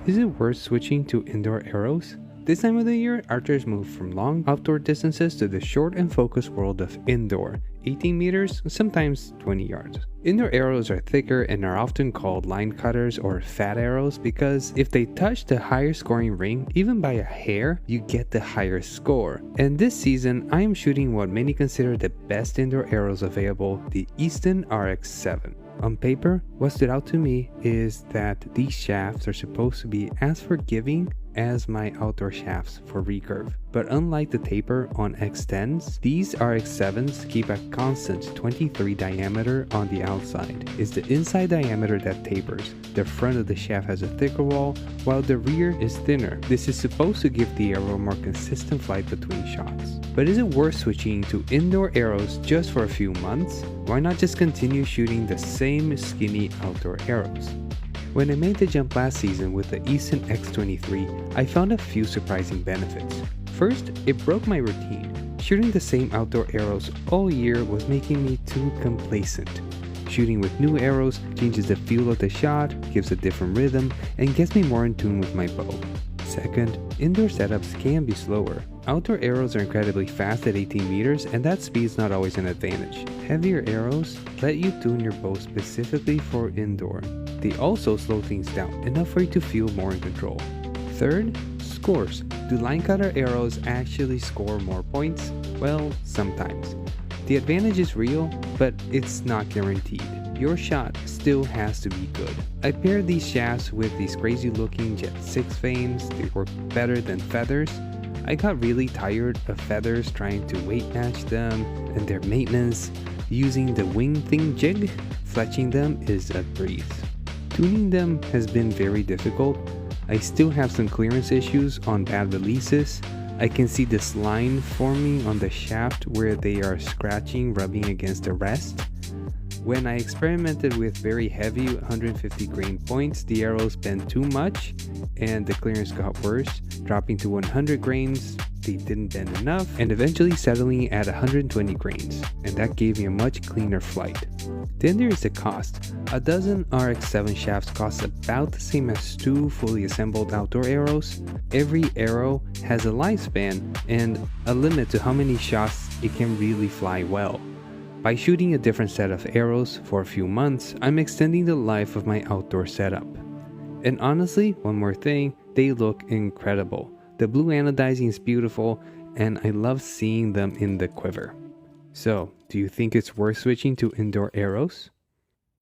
Is it worth switching to indoor arrows? This time of the year, archers move from long outdoor distances to the short and focused world of indoor, 18 meters, sometimes 20 yards. Indoor arrows are thicker and are often called line cutters or fat arrows because if they touch the higher scoring ring, even by a hair, you get the higher score. And this season, I am shooting what many consider the best indoor arrows available, the Easton RX-7. On paper, what stood out to me is that these shafts are supposed to be as forgiving as my outdoor shafts for recurve. But unlike the taper on X10s, these RX7s keep a constant 23 diameter on the outside. It's the inside diameter that tapers. The front of the shaft has a thicker wall, while the rear is thinner. This is supposed to give the arrow more consistent flight between shots. But is it worth switching to indoor arrows just for a few months? Why not just continue shooting the same skinny outdoor arrows? When I made the jump last season with the Easton X23, I found a few surprising benefits. First, it broke my routine. Shooting the same outdoor arrows all year was making me too complacent. Shooting with new arrows changes the feel of the shot, gives a different rhythm, and gets me more in tune with my bow. Second, indoor setups can be slower. Outdoor arrows are incredibly fast at 18 meters, and that speed is not always an advantage. Heavier arrows let you tune your bow specifically for indoor. They also slow things down, enough for you to feel more in control. Third, scores. Do line cutter arrows actually score more points? Well, sometimes. The advantage is real, but it's not guaranteed. Your shot still has to be good. I paired these shafts with these crazy looking Jet 6 vanes. They work better than feathers. I got really tired of feathers trying to weight match them and their maintenance. Using the wing thing jig, fletching them is a breeze. Tuning them has been very difficult. I still have some clearance issues on bad releases. I can see this line forming on the shaft where they are scratching, rubbing against the rest. When I experimented with very heavy 150 grain points, the arrows bent too much and the clearance got worse, dropping to 100 grains. They didn't bend enough and eventually settling at 120 grains, and that gave me a much cleaner flight. Then there is the cost. A dozen RX-7 shafts cost about the same as 2 fully assembled outdoor arrows. Every arrow has a lifespan and a limit to how many shots it can really fly well. By shooting a different set of arrows for a few months, I'm extending the life of my outdoor setup. And honestly, one more thing, they look incredible. The blue anodizing is beautiful, and I love seeing them in the quiver. So, do you think it's worth switching to indoor arrows?